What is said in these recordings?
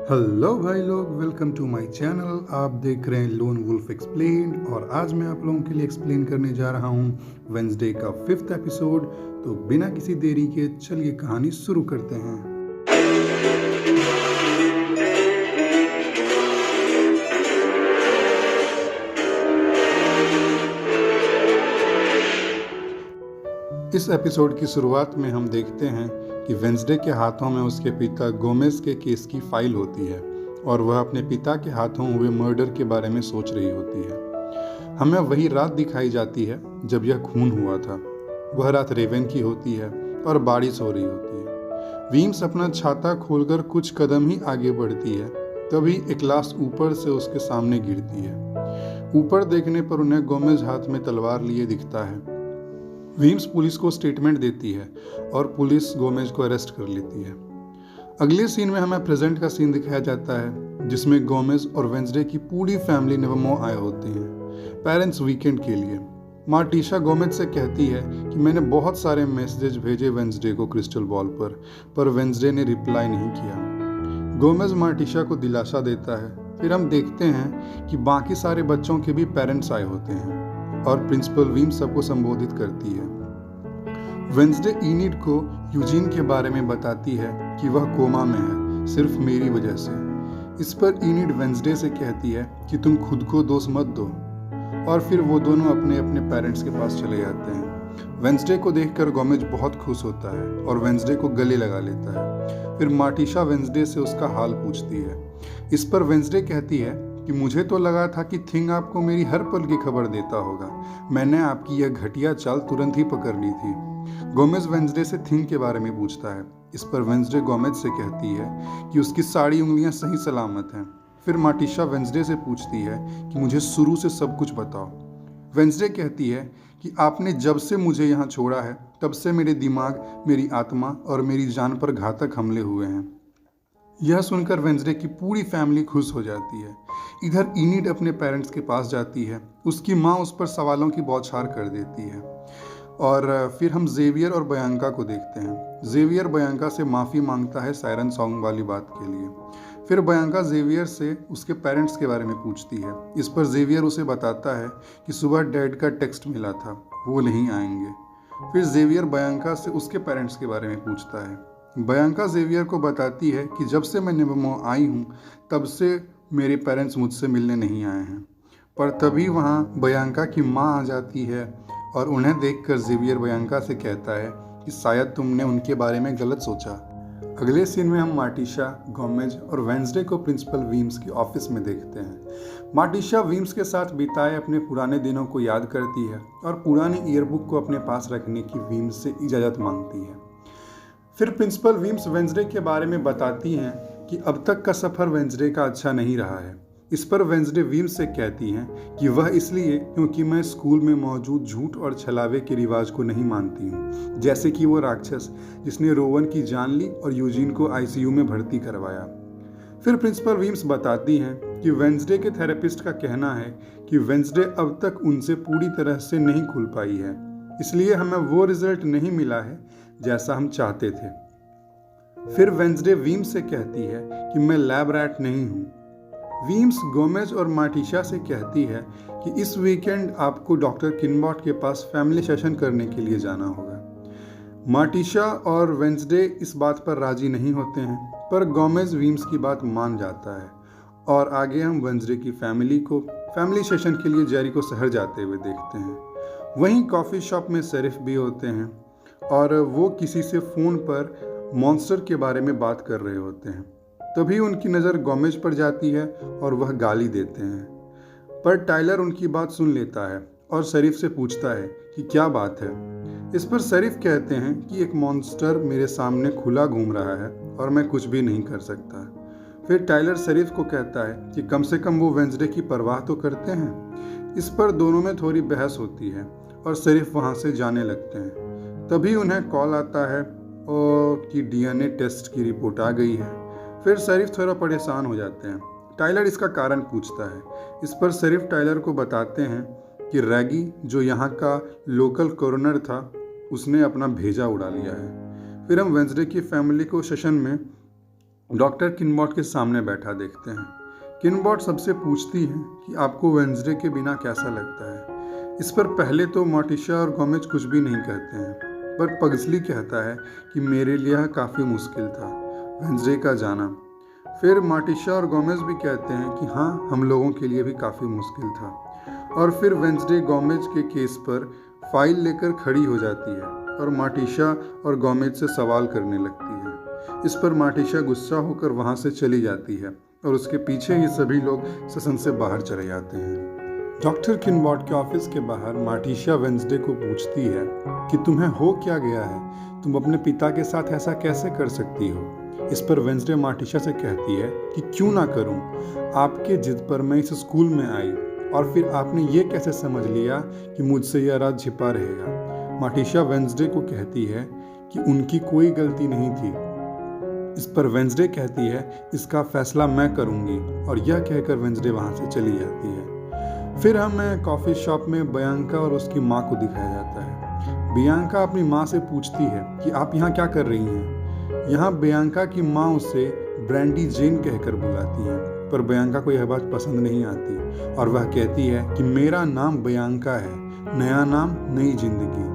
Hello भाई लोग, welcome to my channel. आप देख रहे हैं लोन वुल्फ एक्सप्लेन्ड और आज मैं आप लोगों के लिए एक्सप्लेन करने जा रहा हूँ वेंसडे का 5th एपिसोड। तो बिना किसी देरी के चलिए कहानी शुरू करते हैं। इस एपिसोड की शुरुआत में हम देखते हैं कि वेंसडे के हाथों में उसके पिता गोमेज के केस की फाइल होती है और वह अपने पिता के हाथों हुए मर्डर के बारे में सोच रही होती है। हमें वही रात दिखाई जाती है जब यह खून हुआ था। वह रात रेवेन की होती है और बारिश हो रही होती है। वीम्स अपना छाता खोलकर कुछ कदम ही आगे बढ़ती है, तभी एक लाश ऊपर से उसके सामने गिरती है। ऊपर देखने पर उन्हें गोमेज हाथ में तलवार लिए दिखता है। वीम्स पुलिस को स्टेटमेंट देती है और पुलिस गोमेज को अरेस्ट कर लेती है। अगले सीन में हमें प्रेजेंट का सीन दिखाया जाता है जिसमें गोमेज और वेंसडे की पूरी फैमिली नेवमो आए होते हैं पेरेंट्स वीकेंड के लिए। मार्टिशा गोमेज से कहती है कि मैंने बहुत सारे मैसेज भेजे वेंसडे को क्रिस्टल बॉल पर वेंसडे ने रिप्लाई नहीं किया। गोमेज मार्टिशा को दिलासा देता है। फिर हम देखते हैं कि बाकी सारे बच्चों के भी पेरेंट्स आए होते हैं और प्रिंसिपल वीम्स सबको संबोधित करती है। वेंसडे इनिड को यूजीन के बारे में बताती है कि वह कोमा में है, सिर्फ मेरी वजह से। इस पर इनिड वेंसडे से कहती है कि तुम खुद को दोष मत दो, और फिर वो दोनों अपने अपने पेरेंट्स के पास चले जाते हैं। वेंसडे को देखकर गोमेज बहुत खुश होता है और वेंसडे को गले लगा लेता है। फिर मार्टिशा वेंसडे से उसका हाल पूछती है। इस पर वेंसडे कहती है कि मुझे तो लगा था कि थिंग आपको मेरी हर पल की खबर देता होगा। मैंने आपकी यह घटिया चाल तुरंत ही पकड़ ली थी। गोमेज वेंसडे से थिंग के बारे में पूछता है। इस पर वेंसडे गोमेज से कहती है कि उसकी सारी उंगलियां सही सलामत हैं। फिर मार्टिशा वेंसडे से पूछती है कि मुझे शुरू से सब कुछ बताओ। वेंसडे कहती है कि आपने जब से मुझे यहाँ छोड़ा है तब से मेरे दिमाग, मेरी आत्मा और मेरी जान पर घातक हमले हुए हैं। यह सुनकर वेंसडे की पूरी फैमिली खुश हो जाती है। इधर इनिड अपने पेरेंट्स के पास जाती है। उसकी माँ उस पर सवालों की बौछार कर देती है। और फिर हम जेवियर और बयांका को देखते हैं। जेवियर बयांका से माफ़ी मांगता है सायरन सॉन्ग वाली बात के लिए। फिर बयांका जेवियर से उसके पेरेंट्स के बारे में पूछती है। इस पर जेवियर उसे बताता है कि सुबह डैड का टेक्स्ट मिला था, वो नहीं आएंगे। फिर जेवियर बयांका से उसके पेरेंट्स के बारे में पूछता है। बयांका जेवियर को बताती है कि जब से मैं नेवमो आई हूँ तब से मेरे पेरेंट्स मुझसे मिलने नहीं आए हैं। पर तभी वहाँ बयांका की माँ आ जाती है और उन्हें देखकर जेवियर बयांका से कहता है कि शायद तुमने उनके बारे में गलत सोचा। अगले सीन में हम मार्टिशा, गोमेज और वेंसडे को प्रिंसिपल वीम्स की ऑफिस में देखते हैं। मार्टिशा वीम्स के साथ बिताए अपने पुराने दिनों को याद करती है और पुरानी ईयरबुक को अपने पास रखने की वीम्स से इजाज़त मांगती है। फिर प्रिंसिपल वीम्स वेंसडे के बारे में बताती हैं कि अब तक का सफ़र वेंसडे का अच्छा नहीं रहा है। इस पर वेंसडे वीम्स से कहती हैं कि वह इसलिए क्योंकि मैं स्कूल में मौजूद झूठ और छलावे के रिवाज को नहीं मानती हूँ, जैसे कि वो राक्षस जिसने रोवन की जान ली और यूजीन को आईसीयू में भर्ती करवाया। फिर प्रिंसिपल वीम्स बताती हैं कि वेंसडे के थेरेपिस्ट का कहना है कि वेंसडे अब तक उनसे पूरी तरह से नहीं खुल पाई है, इसलिए हमें वो रिजल्ट नहीं मिला है जैसा हम चाहते थे। फिर वेंसडे वीम्स से कहती है कि मैं लैब रैट नहीं हूँ। वीम्स गोमेज और मार्टिशा से कहती है कि इस वीकेंड आपको डॉक्टर किनबॉट के पास फैमिली सेशन करने के लिए जाना होगा। मार्टिशा और वेंसडे इस बात पर राजी नहीं होते हैं, पर गोमेज वीम्स की बात मान जाता है और आगे हम वेंसडे की फैमिली को फैमिली सेशन के लिए जेरिको शहर जाते हुए देखते हैं। वहीं कॉफ़ी शॉप में शेरिफ भी होते हैं और वो किसी से फ़ोन पर मॉन्स्टर के बारे में बात कर रहे होते हैं। तभी उनकी नज़र गोमेज पर जाती है और वह गाली देते हैं, पर टाइलर उनकी बात सुन लेता है और शेरिफ से पूछता है कि क्या बात है। इस पर शेरिफ कहते हैं कि एक मॉन्स्टर मेरे सामने खुला घूम रहा है और मैं कुछ भी नहीं कर सकता। फिर टाइलर शेरिफ को कहता है कि कम से कम वो वेंसडे की परवाह तो करते हैं। इस पर दोनों में थोड़ी बहस होती है और शेरिफ वहाँ से जाने लगते हैं। तभी उन्हें कॉल आता है कि डीएनए टेस्ट की रिपोर्ट आ गई है। फिर शेरिफ थोड़ा परेशान हो जाते हैं। टाइलर इसका कारण पूछता है। इस पर शेरिफ टाइलर को बताते हैं कि रैगी, जो यहाँ का लोकल कोरोनर था, उसने अपना भेजा उड़ा लिया है। फिर हम वेंसडे की फैमिली को सेशन में डॉक्टर किनबॉट के सामने बैठा देखते हैं। किनबॉट सबसे पूछती है कि आपको वेंसडे के बिना कैसा लगता है। इस पर पहले तो मोर्टिशा और गोमेज कुछ भी नहीं कहते हैं, पर पग्सली कहता है कि मेरे लिए यह काफ़ी मुश्किल था, वेंसडे का जाना। फिर मोर्टिशा और गोमेज भी कहते हैं कि हाँ, हम लोगों के लिए भी काफ़ी मुश्किल था। और फिर वेंसडे गोमेज के केस पर फाइल लेकर खड़ी हो जाती है और मोर्टिशा और गोमेज से सवाल करने लगती है। इस पर मोर्टिशा गुस्सा होकर वहाँ से चली जाती है और उसके पीछे ही सभी लोग सेशन से बाहर चले जाते हैं। डॉक्टर किनबॉट के ऑफिस के बाहर मोर्टिशा वेंसडे को पूछती है कि तुम्हें हो क्या गया है, तुम अपने पिता के साथ ऐसा कैसे कर सकती हो। इस पर वेंसडे मोर्टिशा से कहती है कि क्यों ना करूं, आपके जिद पर मैं इस स्कूल में आई और फिर आपने ये कैसे समझ लिया कि मुझसे यह राज छिपा रहेगा। मोर्टिशा वेंसडे को कहती है कि उनकी कोई गलती नहीं थी। इस पर वेंसडे कहती है इसका फैसला मैं करूंगी और यह कहकर वेंसडे वहां से चली जाती है। फिर हमें कॉफ़ी शॉप में बियांका और उसकी माँ को दिखाया जाता है। बियांका अपनी माँ से पूछती है कि आप यहाँ क्या कर रही हैं। यहाँ बियांका की माँ उसे ब्रैंडी जेन कहकर बुलाती है, पर बियांका को यह बात पसंद नहीं आती और वह कहती है कि मेरा नाम बियांका है, नया नाम नई जिंदगी।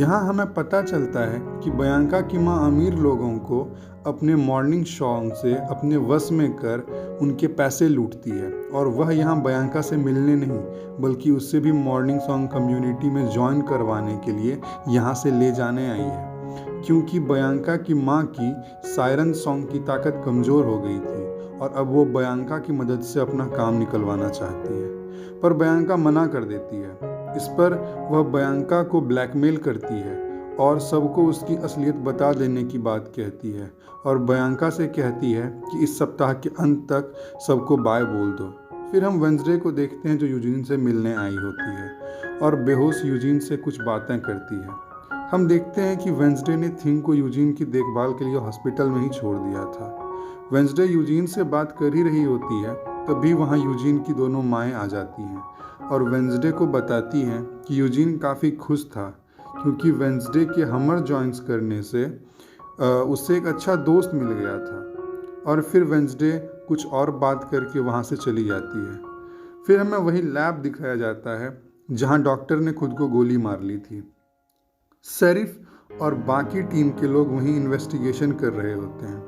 यहाँ हमें पता चलता है कि बियांका की माँ अमीर लोगों को अपने मॉर्निंग सॉन्ग से अपने वश में कर उनके पैसे लूटती है और वह यहाँ बियांका से मिलने नहीं बल्कि उससे भी मॉर्निंग सॉन्ग कम्युनिटी में ज्वाइन करवाने के लिए यहाँ से ले जाने आई है, क्योंकि बियांका की माँ की सायरन सॉन्ग की ताकत कमज़ोर हो गई थी और अब वो बियांका की मदद से अपना काम निकलवाना चाहती है, पर बियांका मना कर देती है। इस पर वह बियांका को ब्लैकमेल करती है और सबको उसकी असलियत बता देने की बात कहती है और बियांका से कहती है कि इस सप्ताह के अंत तक सबको बाय बोल दो। फिर हम वेंसडे को देखते हैं जो यूजीन से मिलने आई होती है और बेहोश यूजीन से कुछ बातें करती है। हम देखते हैं कि वेंसडे ने थिंग को यूजीन की देखभाल के लिए हॉस्पिटल में ही छोड़ दिया था। वेंसडे यूजीन से बात कर ही रही होती है, तभी वहाँ यूजीन की दोनों माएँ आ जाती हैं और वेंसडे को बताती हैं कि यूजीन काफ़ी खुश था क्योंकि वेंसडे के हमर जॉइंस करने से उससे एक अच्छा दोस्त मिल गया था। और फिर वेंसडे कुछ और बात करके वहाँ से चली जाती है। फिर हमें वही लैब दिखाया जाता है जहाँ डॉक्टर ने खुद को गोली मार ली थी। शेरिफ और बाकी टीम के लोग वहीं इन्वेस्टिगेशन कर रहे होते हैं।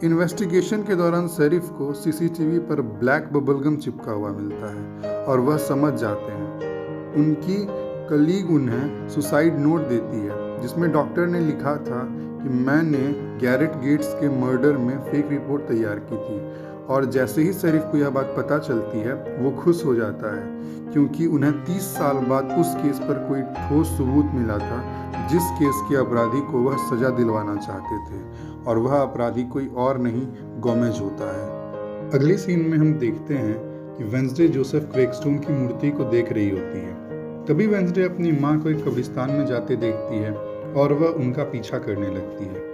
इन्वेस्टिगेशन के दौरान शेरिफ को सीसीटीवी पर ब्लैक बबलगम चिपका हुआ मिलता है और वह समझ जाते हैं। उनकी कलीग उन्हें सुसाइड नोट देती है जिसमें डॉक्टर ने लिखा था कि मैंने गैरेट गेट्स के मर्डर में फेक रिपोर्ट तैयार की थी। और जैसे ही शेरिफ को यह बात पता चलती है वो खुश हो जाता है क्योंकि उन्हें 30 साल बाद उस केस पर कोई ठोस सबूत मिला था जिस केस के अपराधी को वह सजा दिलवाना चाहते थे और वह अपराधी कोई और नहीं गोमेज होता है। अगले सीन में हम देखते हैं कि वेंसडे जोसेफ क्रेगस्टोन की मूर्ति को देख रही होती है। तभी वेंसडे अपनी माँ को एक कब्रिस्तान में जाते देखती है और वह उनका पीछा करने लगती है।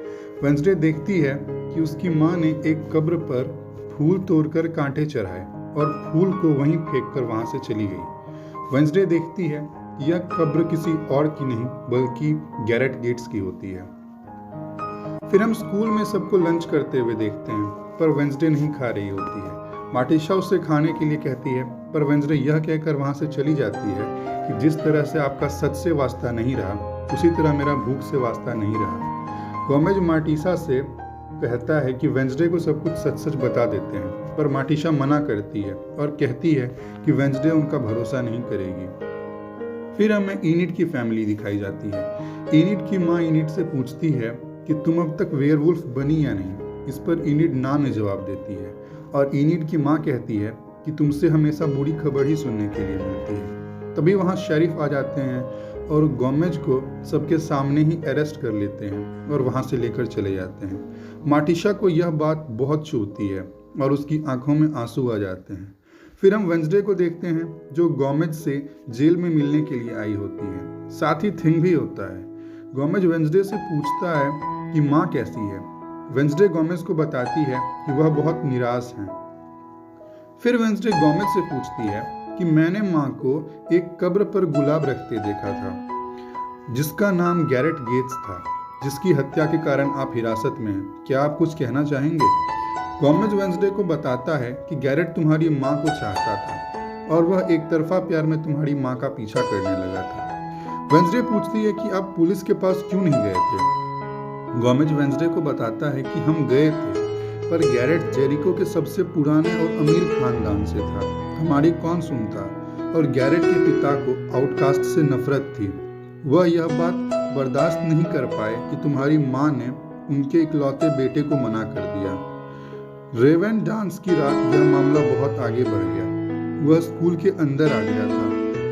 वेंसडे देखती है कि उसकी माँ ने एक कब्र पर फूल तोड़कर कांटे चढ़ाए और फूल को वहीं फेंककर वहां से चली गई। वेंसडे देखती है कि यह कब्र किसी और की नहीं बल्कि गैरेट गेट्स की होती है। फिर हम स्कूल में सबको लंच करते हुए देखते हैं, पर वेंसडे नहीं खा रही होती है। मोर्टिशा उससे खाने के लिए कहती है, पर वेंसडे यह कहकर वहां से चली जाती है कि जिस तरह से आपका सच से वास्ता नहीं रहा उसी तरह मेरा भूख से वास्ता नहीं रहा। गोमेज मोर्टिशा से कहता है कि वेंसडे को सब कुछ सच सच बता देते हैं, पर मोर्टिशा मना करती है और कहती है कि वेंसडे उनका भरोसा नहीं करेगी। फिर हमें इनिड की फैमिली दिखाई जाती है। इनिड की माँ इनिड से पूछती है कि तुम अब तक वेयरवुल्फ बनी या नहीं। इस पर इनिड ना में जवाब देती है और इनिड की माँ कहती है कि तुमसे हमेशा बुरी खबर ही सुनने के लिए मिलती है। तभी वहाँ शेरिफ आ जाते हैं और गोमेज को सबके सामने ही अरेस्ट कर लेते हैं और वहाँ से लेकर चले जाते हैं। मोर्टिशा को यह बात बहुत छूती है और उसकी आंखों में आंसू आ जाते हैं। फिर हम वेंसडे को देखते हैं जो गोमेज से जेल में मिलने के लिए आई होती है। साथ ही थिंग भी होता है। गोमेज वेंसडे से पूछता है कि माँ कैसी है। वेंसडे गोमेज को बताती है कि वह बहुत निराश है। फिर वेंसडे गोमेज से पूछती है कि मैंने माँ को एक कब्र पर गुलाब रखते देखा था जिसका नाम गैरेट गेट्स था, जिसकी हत्या के कारण आप हिरासत में हैं। क्या आप कुछ कहना चाहेंगे? गोमेज वेंसडे को बताता है कि गैरेट तुम्हारी माँ को चाहता था और वह एक तरफा प्यार में तुम्हारी माँ का पीछा करने लगा था। वेंसडे पूछती है कि आप पुलिस के पास क्यों नहीं गए थे। गोमेज वेंसडे को बताता है कि हम गए थे, पर गैरेट जेरिको के सबसे पुराने और अमीर खानदान से था, हमारी कौन सुनता। और गैरेट के पिता को आउटकास्ट से नफरत थी। वह यह बात बर्दाश्त नहीं कर पाए कि तुम्हारी माँ ने उनके इकलौते बेटे को मना कर दिया। रेवन डांस की रात यह मामला बहुत आगे बढ़ गया। वह स्कूल के अंदर आ गया था।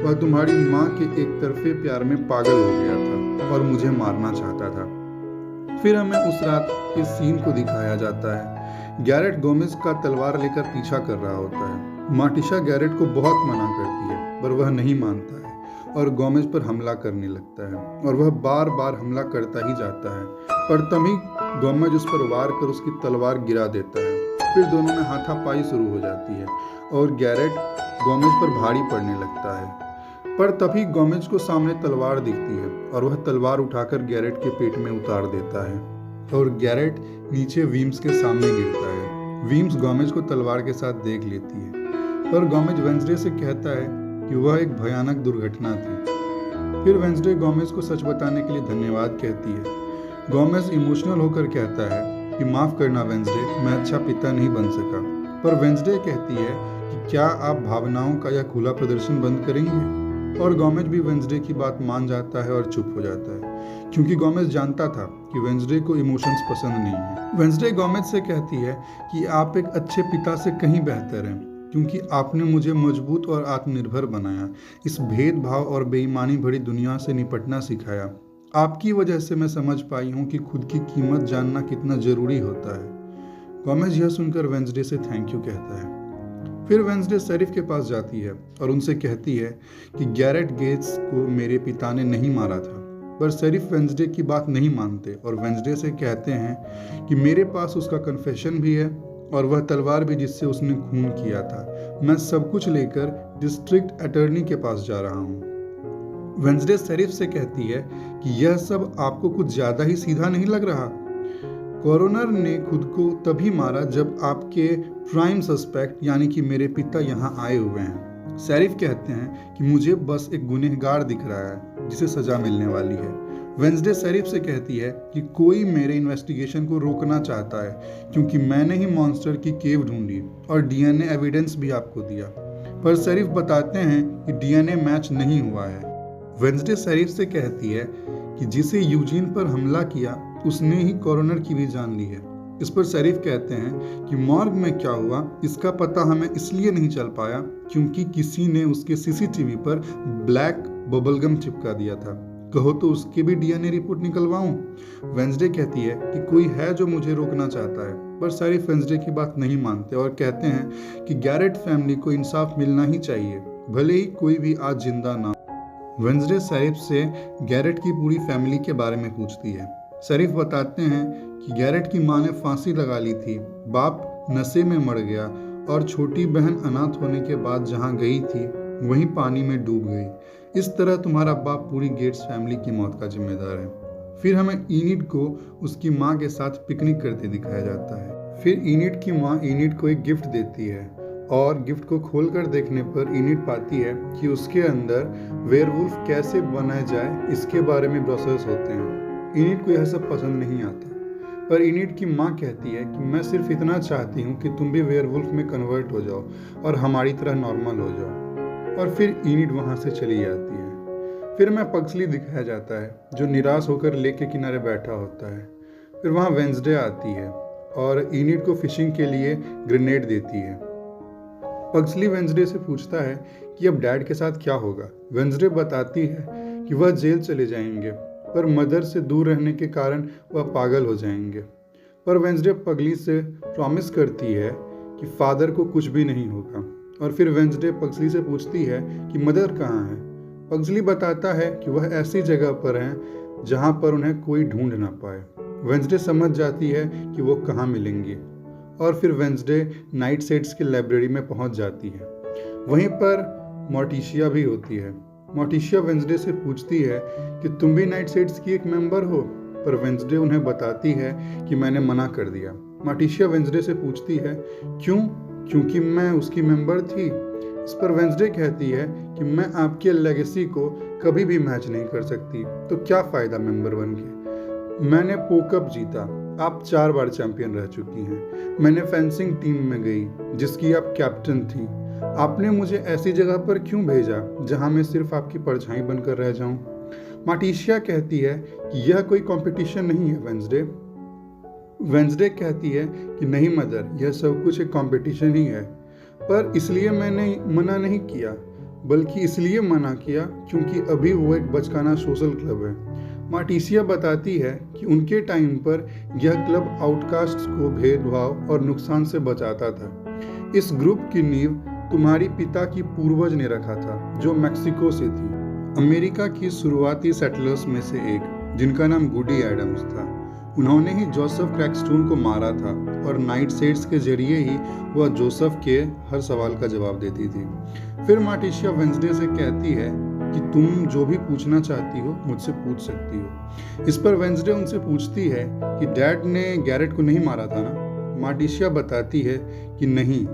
वह तुम्हारी माँ के एक तरफे प्यार में पागल हो गया था और मुझे मारना चाहता था। फिर हमें उस रात के सीन को दिखाया जाता है। गैरेट गोमेज का तलवार लेकर पीछा कर रहा होता है। मार्टिशा गैरेट को बहुत मना करती है, पर वह नहीं मानता है और गोमेज पर हमला करने लगता है और वह बार बार हमला करता ही जाता है, पर तभी गोमेज उस पर वार कर उसकी तलवार गिरा देता है। फिर दोनों में हाथापाई शुरू हो जाती है और गैरेट गोमेज पर भारी पड़ने लगता है, पर तभी गोमेज को सामने तलवार दिखती है और वह तलवार उठाकर गैरेट के पेट में उतार देता है और गैरेट नीचे वीम्स के सामने गिरता है। वीम्स गोमेज को तलवार के साथ देख लेती है, पर गोमेज वेंसडे से कहता है कि वह एक भयानक दुर्घटना थी। फिर वेंसडे गोमेज को सच बताने के लिए धन्यवाद कहती है। गोमेज इमोशनल होकर कहता है कि माफ करना वेंसडे, मैं अच्छा पिता नहीं बन सका। पर वेंसडे कहती है कि क्या आप भावनाओं का यह खुला प्रदर्शन बंद करेंगे। और गोमेज भी वेंसडे की बात मान जाता है और चुप हो जाता है, क्योंकि गोमेज जानता था कि वेंसडे को इमोशंस पसंद नहीं है। वेंसडे गोमेज से कहती है कि आप एक अच्छे पिता से कहीं बेहतर हैं, क्योंकि आपने मुझे मजबूत और आत्मनिर्भर बनाया, इस भेदभाव और बेईमानी भरी दुनिया से निपटना सिखाया। आपकी वजह से मैं समझ पाई हूँ कि खुद की कीमत जानना कितना जरूरी होता है। गोमेज यह सुनकर वेंसडे से थैंक यू कहता है। फिर वेंसडे शेरिफ के पास जाती है और उनसे कहती है कि गैरेट गेट्स को मेरे पिता ने नहीं मारा था। पर शेरिफ वेंसडे की बात नहीं मानते और वेंसडे से कहते हैं कि मेरे पास उसका कन्फेशन भी है और वह तलवार भी जिससे उसने खून किया था। मैं सब कुछ लेकर डिस्ट्रिक्ट अटॉर्नी के पास जा रहा हूँ। वेंसडे शेरिफ से कहती है कि यह सब आपको कुछ ज्यादा ही सीधा नहीं लग रहा। कोरोनर ने खुद को तभी मारा जब आपके प्राइम सस्पेक्ट यानी कि मेरे पिता यहाँ आए हुए हैं। शेरिफ कहते हैं कि मुझे बस एक गुनहगार दिख रहा है जिसे सजा मिलने वाली है। वेंसडे शेरिफ से कहती है कि कोई मेरे इन्वेस्टिगेशन को रोकना चाहता है, क्योंकि मैंने ही मॉन्स्टर की केव ढूंढी और डीएनए एविडेंस भी आपको दिया। पर शेरिफ बताते हैं कि डीएनए मैच नहीं हुआ है। वेंसडे शेरिफ से कहती है कि जिसे यूजीन पर हमला किया उसने ही कोरोनर की भी जान ली है। इस पर शेरिफ कहते हैं कि मॉर्ग में क्या हुआ इसका पता हमें इसलिए नहीं चल पाया क्योंकि किसी ने उसके सीसीटीवी पर ब्लैक बबलगम चिपका दिया था। कहो तो उसकी भी डीएनए रिपोर्ट निकलवाऊं। वेंसडे कहती है कि कोई है जो मुझे रोकना चाहता है, पर शेरिफ वेंसडे की बात नहीं मानते और कहते हैं कि गैरेट फैमिली को इंसाफ मिलना ही चाहिए, भले ही कोई भी आज जिंदा ना। वेंसडे शेरिफ से गैरेट की पूरी फैमिली के बारे में पूछती है। शेरिफ बताते हैं कि गैरेट की मां ने फांसी लगा ली थी, बाप नशे में मर गया और छोटी बहन अनाथ होने के बाद जहां गई थी वहीं पानी में डूब गई। इस तरह तुम्हारा बाप पूरी गेट्स फैमिली की मौत का जिम्मेदार है। फिर हमें इनिड को उसकी माँ के साथ पिकनिक करते दिखाया जाता है। फिर इनिड की माँ इनिड को एक गिफ्ट देती है और गिफ्ट को खोलकर देखने पर इनिड पाती है कि उसके अंदर वेयरवुल्फ कैसे बनाया जाए इसके बारे में ब्रोशर्स होते हैं। इनिड को यह सब पसंद नहीं आता, पर इनिड की माँ कहती है कि मैं सिर्फ इतना चाहती हूँ कि तुम भी वेयरवुल्फ में कन्वर्ट हो जाओ और हमारी तरह नॉर्मल हो जाओ। और फिर इनिड वहाँ से चली जाती है। फिर हमें पग्सली दिखाया जाता है जो निराश होकर लेक के किनारे बैठा होता है। फिर वहाँ वेंसडे आती है और इनिड को फिशिंग के लिए ग्रेनेड देती है। पग्सली वेंसडे से पूछता है कि अब डैड के साथ क्या होगा। वेंसडे बताती है कि वह जेल चले जाएंगे, पर मदर से दूर रहने के कारण वह पागल हो जाएंगे। पर वेंसडे पगली से प्रॉमिस करती है कि फादर को कुछ भी नहीं होगा। और फिर वेंसडे पग्सली से पूछती है कि मदर कहाँ है। पग्सली बताता है कि वह ऐसी जगह पर हैं जहाँ पर उन्हें कोई ढूंढ ना पाए। वेंसडे समझ जाती है कि वो कहाँ मिलेंगी और फिर वेंसडे नाइटशेड्स की लाइब्रेरी में पहुंच जाती है। वहीं पर मोर्टिशिया भी होती है। मोर्टिशिया वेंसडे से पूछती है कि तुम भी नाइटशेड्स की एक मेंबर हो, पर वेंसडे उन्हें बताती है कि मैंने मना कर दिया। माटिशिया वेंसडे से पूछती है, क्यों? क्योंकि मैं उसकी मेंबर थी। इस पर वेंसडे कहती है कि मैं आपके लेगेसी को कभी भी मैच नहीं कर सकती, तो क्या फ़ायदा मेंबर बन के। मैंने पोकअप जीता, आप 4 बार चैंपियन रह चुकी हैं। मैंने फेंसिंग टीम में गई जिसकी आप कैप्टन थी। आपने मुझे ऐसी जगह पर क्यों भेजा जहां मैं सिर्फ आपकी परछाई बनकर रह जाऊं? माटिशिया कहती है कि यह कोई कंपटीशन नहीं है वेंसडे। वेंसडे कहती है कि नहीं मदर, यह सब कुछ एक कंपटीशन ही है। पर इसलिए मैंने मना नहीं किया, बल्कि इसलिए मना किया क्योंकि अभी वो एक बचकाना सोशल क्लब है। माटिशिया बताती है कि उनके टाइम पर यह क्लब आउटकास्ट्स को भेदभाव और नुकसान से बचाता था। इस ग्रुप की नींव तुम्हारी पिता की पूर्वज ने रखा था, जो मैक्सिको से थी, अमेरिका की शुरुआती सेटलर्स में से एक, जिनका नाम गुडी एडम्स था। उन्होंने ही जोसेफ क्रैकस्टोन को मारा था और नाइटशेड्स के जरिए ही वह जोसेफ के हर सवाल का जवाब देती थी। फिर माटिशिया वेंसडे से कहती है कि तुम जो भी पूछना चाहती हो मुझसे पूछ सकती हो। इस पर वेंसडे उनसे पूछती है कि डैड ने गैरेट को नहीं मारा था ना? माटिशिया बताती है कि नहीं।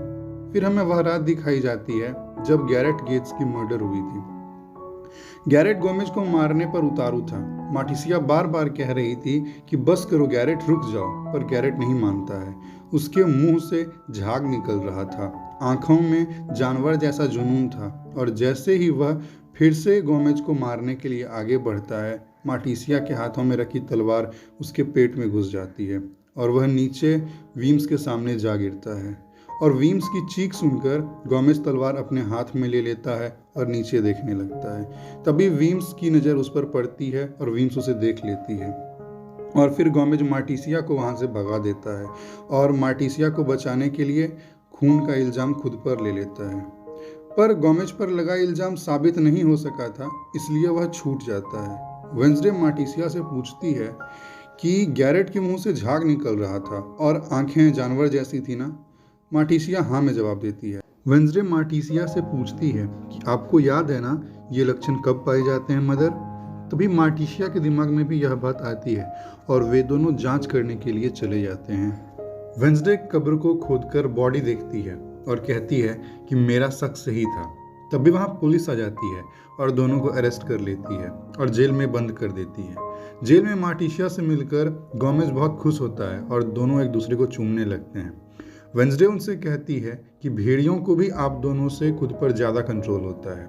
फिर हमें वह रात दिखाई जाती है जब गैरेट गेट्स की मर्डर हुई थी। गैरेट गोमेज को मारने पर उतारू था। माटिशिया बार बार कह रही थी कि बस करो गैरेट, रुक जाओ, पर गैरेट नहीं मानता है। उसके मुंह से झाग निकल रहा था, आंखों में जानवर जैसा जुनून था, और जैसे ही वह फिर से गोमेज को मारने के लिए आगे बढ़ता है, माटिशिया के हाथों में रखी तलवार उसके पेट में घुस जाती है और वह नीचे वीम्स के सामने जा गिरता है। और वीम्स की चीख सुनकर गोमेज तलवार अपने हाथ में ले लेता है और नीचे देखने लगता है। तभी वीम्स की नज़र उस पर पड़ती है और वीम्स उसे देख लेती है, और फिर गोमेज माटिशिया को वहाँ से भगा देता है और माटिशिया को बचाने के लिए खून का इल्ज़ाम खुद पर ले लेता है। पर गोमेज पर लगा इल्ज़ाम साबित नहीं हो सका था, इसलिए वह छूट जाता है। वेंसडे माटिशिया से पूछती है कि गैरेट के मुंह से झाग निकल रहा था और आंखें जानवर जैसी थी ना? माटिशिया हाँ में जवाब देती है। वेंसडे माटिशिया से पूछती है कि आपको याद है ना ये लक्षण कब पाए जाते हैं मदर? तभी माटिशिया के दिमाग में भी यह बात आती है और वे दोनों जांच करने के लिए चले जाते हैं। वेंसडे कब्र को खोदकर बॉडी देखती है और कहती है कि मेरा शक सही था। तभी वहाँ पुलिस आ जाती है और दोनों को अरेस्ट कर लेती है और जेल में बंद कर देती है। जेल में माटिशिया से मिलकर गोमेज बहुत खुश होता है और दोनों एक दूसरे को चूमने लगते हैं। वेंसडे उनसे कहती है कि भेड़ियों को भी आप दोनों से खुद पर ज़्यादा कंट्रोल होता है।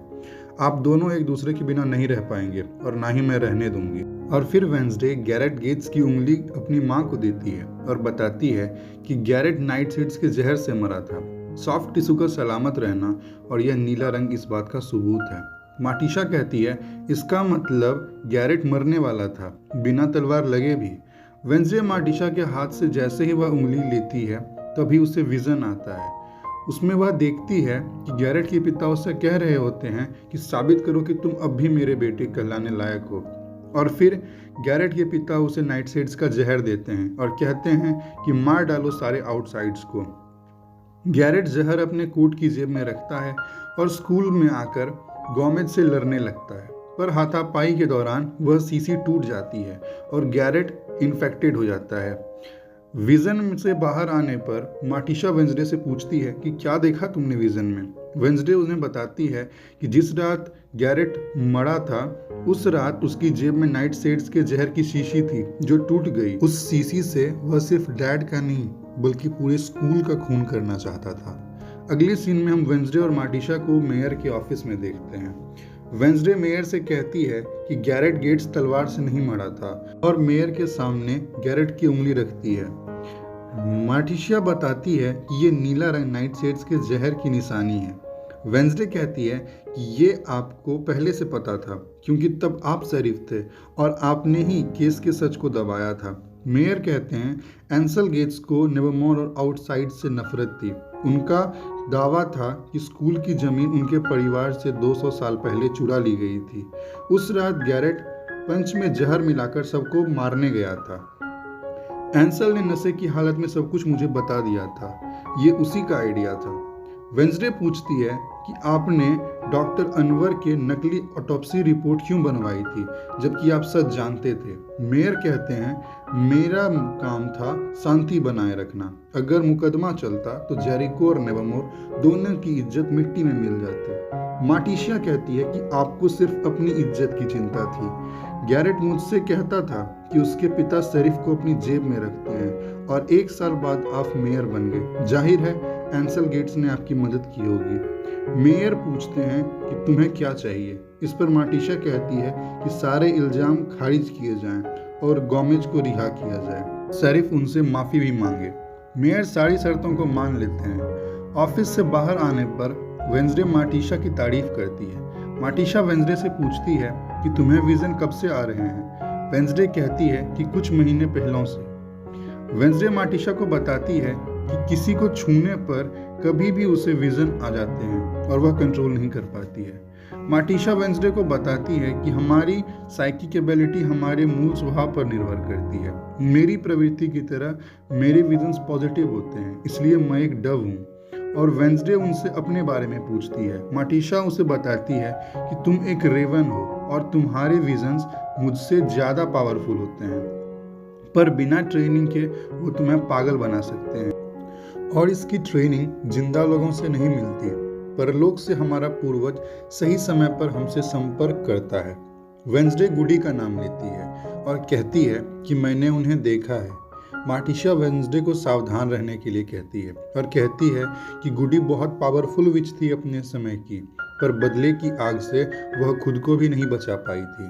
आप दोनों एक दूसरे के बिना नहीं रह पाएंगे और ना ही मैं रहने दूंगी। और फिर वेंसडे गैरेट गेट्स की उंगली अपनी माँ को देती है और बताती है कि गैरेट नाइटशेड्स के जहर से मरा था। सॉफ्ट टिश्यू का सलामत रहना और यह नीला रंग इस बात का सबूत है। माटिशिया कहती है इसका मतलब गैरेट मरने वाला था, बिना तलवार लगे भी। वेंसडे माटिशिया के हाथ से जैसे ही वह उंगली लेती है तभी उसे विजन आता है। उसमें वह देखती है कि गैरेट के पिता उससे कह रहे होते हैं कि साबित करो कि तुम अब भी मेरे बेटे कहलाने लायक हो। और फिर गैरेट के पिता उसे नाइटशेड्स का जहर देते हैं और कहते हैं कि मार डालो सारे आउटसाइड्स को। गैरेट जहर अपने कोट की जेब में रखता है और स्कूल में आकर गोमेज से लड़ने लगता है, पर हाथापाई के दौरान वह सीसी टूट जाती है और गैरेट इन्फेक्टेड हो जाता है। विजन से बाहर आने पर माटिशिया वेंसडे से पूछती है कि क्या देखा तुमने विजन में? वेंसडे उन्हें बताती है कि जिस रात गैरेट मरा था उस रात उसकी जेब में नाइटशेड्स के जहर की शीशी थी जो टूट गई। उस शीशी से वह सिर्फ डैड का नहीं बल्कि पूरे स्कूल का खून करना चाहता था। अगले सीन में हम वेंसडे और माटिशिया को मेयर के ऑफिस में देखते हैं। वेंसडे मेयर से कहती है कि गैरेट गेट्स तलवार से नहीं मरा था और मेयर के सामने गैरेट की उंगली रखती है। माटिशिया बताती है कि ये नीला रंग नाइटशेड्स के जहर की निशानी है। वेंसडे कहती है कि ये आपको पहले से पता था क्योंकि तब आप शरीफ थे और आपने ही केस के सच को दबाया था। मेयर कहते हैं एंसल गेट्स को नेवरमोर और आउटसाइड से नफरत थी। उनका दावा था कि स्कूल की जमीन उनके परिवार से 200 साल पहले चुरा ली गई थी। उस रात गैरेट पंच में जहर मिलाकर सबको मारने गया था। एंसल ने नशे की हालत में सब कुछ मुझे बता दिया था। ये उसी का आइडिया था। वेंसडे पूछती है कि आपने डॉक्टर अनवर के नकली ऑटोप्सी रिपोर्ट क्यों बनवाई थी जबकि आप सच जानते थे। मेयर कहते हैं मेरा काम था शांति बनाए रखना, अगर मुकदमा चलता तो जेरिको और नेवरमोर दोनों की इज्जत मिट्टी में मिल जाती। माटिशिया कहती है कि आपको सिर्फ अपनी इज्जत की चिंता थी। गैरेट मुझसे कहता था कि उसके पिता शेरिफ को अपनी जेब में रखते हैं और 1 साल बाद आप मेयर बन गए। जाहिर है एंसल गेट्स ने आपकी मदद की होगी। मेयर पूछते हैं कि तुम्हें क्या चाहिए। इस पर माटिशा कहती है कि सारे इल्जाम खारिज किए जाएं और गोमेज को रिहा किया जाए। शेरिफ उनसे माफ़ी भी मांगे। मेयर सारी शर्तों को मान लेते हैं। ऑफिस से बाहर आने पर वेंसडे माटिशा की तारीफ करती है। माटिशा वेंसडे से पूछती है कि तुम्हें विजन कब से आ रहे हैं। वेंसडे कहती है कि कुछ महीने पहलों से। वेंसडे माटिशा को बताती है कि किसी को छूने पर कभी भी उसे विजन आ जाते हैं और वह कंट्रोल नहीं कर पाती है। माटिशा वेंसडे को बताती है कि हमारी साइकिक एबिलिटी हमारे मूल स्वभाव पर निर्भर करती है। मेरी प्रवृत्ति की तरह मेरे विजन्स पॉजिटिव होते हैं, इसलिए मैं एक डव हूँ। और वेंसडे उनसे अपने बारे में पूछती है। माटिशा उसे बताती है कि तुम एक रेवन हो और तुम्हारे विजन्स मुझसे ज़्यादा पावरफुल होते हैं, पर बिना ट्रेनिंग के वो तुम्हें पागल बना सकते हैं। और इसकी ट्रेनिंग जिंदा लोगों से नहीं मिलती, परलोक से हमारा पूर्वज सही समय पर हमसे संपर्क करता है। वेंसडे गुडी का नाम लेती है और कहती है कि मैंने उन्हें देखा है। माटिशा वेंसडे को सावधान रहने के लिए कहती है और कहती है कि गुडी बहुत पावरफुल विच थी अपने समय की, पर बदले की आग से वह खुद को भी नहीं बचा पाई थी।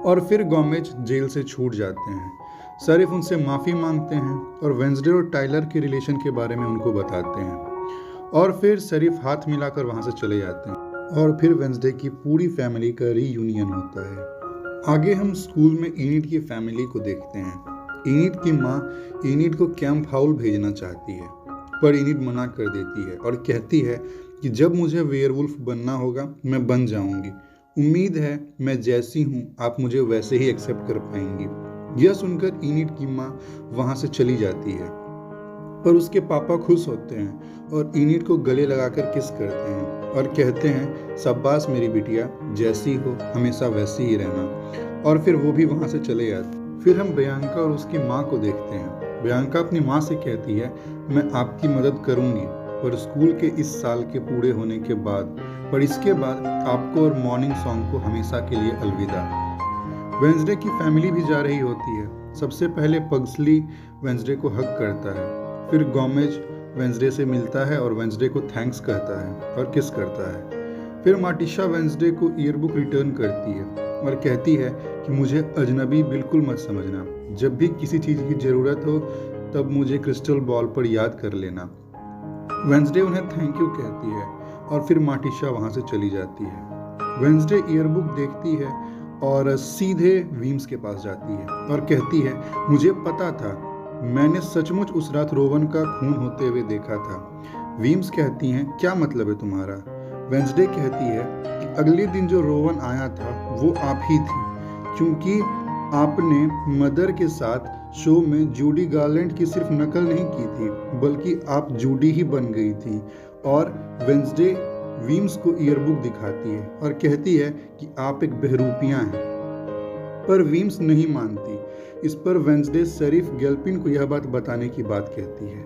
और फिर गोमेज जेल से छूट जाते हैं। शेरिफ उनसे माफ़ी मांगते हैं और वेंसडे और टाइलर के रिलेशन के बारे में उनको बताते हैं। और फिर शेरिफ हाथ मिलाकर वहाँ से चले जाते हैं और फिर वेंसडे की पूरी फैमिली का रीयूनियन होता है। आगे हम स्कूल में इनिड की फैमिली को देखते हैं। इनिड की माँ इनिड को कैंप हाउल भेजना चाहती है, पर इनिड मना कर देती है और कहती है कि जब मुझे वेयरवुल्फ बनना होगा मैं बन जाऊंगी। उम्मीद है मैं जैसी हूँ आप मुझे वैसे ही एक्सेप्ट कर पाएंगी। यह सुनकर इनिड की माँ वहाँ से चली जाती है, पर उसके पापा खुश होते हैं और इनिड को गले लगाकर किस करते हैं और कहते हैं शाबाश मेरी बिटिया, जैसी हो हमेशा वैसी ही रहना। और फिर वो भी वहाँ से चले जाते हैं। फिर हम बियांका और उसकी माँ को देखते हैं। बियांका अपनी माँ से कहती है मैं आपकी मदद करूँगी, पर स्कूल के इस साल के पूरे होने के बाद, पर इसके बाद आपको और मॉर्निंग सॉन्ग को हमेशा के लिए अलविदा। वेंसडे की फैमिली भी जा रही होती है। सबसे पहले पग्सली वेंसडे को हक करता है, फिर गोमेज वेंसडे से मिलता है और वेंसडे को थैंक्स कहता है और किस करता है। फिर माटिशा वेंसडे को ईयरबुक रिटर्न करती है और कहती है कि मुझे अजनबी बिल्कुल मत समझना, जब भी किसी चीज़ की ज़रूरत हो तब मुझे क्रिस्टल बॉल पर याद कर लेना। वेंसडे उन्हें थैंक यू कहती है और फिर माटिशा वहाँ से चली जाती है। वेंसडे ईयरबुक देखती है और सीधे वीम्स के पास जाती है और कहती है मुझे पता था, मैंने सचमुच उस रात रोवन का खून होते हुए देखा था। वीम्स कहती हैं क्या मतलब है तुम्हारा। वेंसडे कहती है कि अगले दिन जो रोवन आया था वो आप ही थी, क्योंकि आपने मदर के साथ शो में जूडी गार्लैंड की सिर्फ नकल नहीं की थी, बल्कि आप जूडी ही बन गई थी। और वेंसडे वीम्स को ईयरबुक दिखाती है और कहती है कि आप एक बहरूपियां हैं, पर वीम्स नहीं मानती। इस पर वेंसडे शेरिफ गैल्पिन को यह बात बताने की बात कहती है।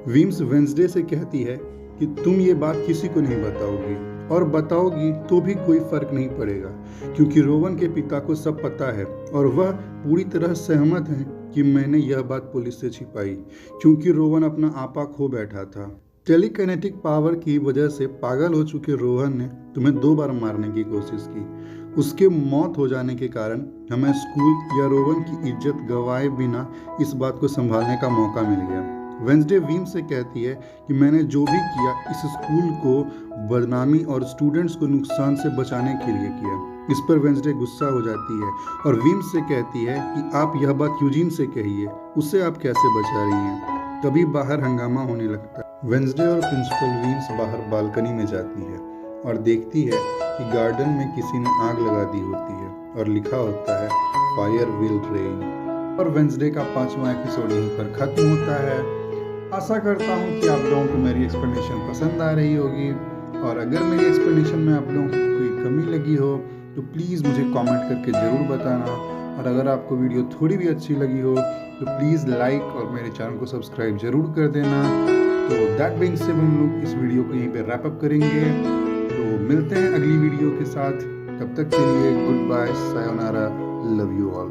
वीम्स वेंसडे से कहती है कि तुम ये बात किसी को नहीं बताओगी, और बताओगी तो भी कोई फर्क नहीं पड़ेगा, क्योंकि रोवन के पिता को सब पता है और वह पूरी तरह सहमत हैं कि मैंने यह बात पुलिस से छिपाई, क्योंकि रोवन अपना आपा खो बैठा था। टेलीकाइनेटिक पावर की वजह से पागल हो चुके रोहन ने तुम्हें 2 बार मारने की कोशिश की। उसके मौत हो जाने के कारण हमें स्कूल या रोवन की इज्जत गंवाए बिना इस बात को संभालने का मौका मिल गया। वेंसडे वीम से कहती है कि मैंने जो भी किया इस स्कूल को बदनामी और स्टूडेंट्स को नुकसान से बचाने के लिए किया। इस पर वेंसडे गुस्सा हो जाती है और वीम से कहती है कि आप यह बात यूजीन से कहिए, उससे आप कैसे बचा रही हैं। तभी बाहर हंगामा होने लगता है। वेंसडे और प्रिंसिपल वीम्स बाहर बालकनी में जाती है और देखती है कि गार्डन में किसी ने आग लगा दी होती है और लिखा होता है फायर विल रेन। और वेंसडे का 5वां एपिसोड यहीं पर खत्म होता है। आशा करता हूँ कि आप लोगों को मेरी एक्सप्लेनेशन पसंद पसंद आ रही होगी। और अगर मेरी एक्सप्लेनेशन में आप लोगों को कोई कमी लगी हो तो प्लीज़ मुझे कमेंट करके ज़रूर बताना। और अगर आपको वीडियो थोड़ी भी अच्छी लगी हो तो प्लीज़ लाइक और मेरे चैनल को सब्सक्राइब ज़रूर कर देना। तो दैट बीइंग सेड हम लोग इस वीडियो को यहीं पे रैप अप करेंगे। तो मिलते हैं अगली वीडियो के साथ, तब तक के लिए good bye, sayonara, love you all.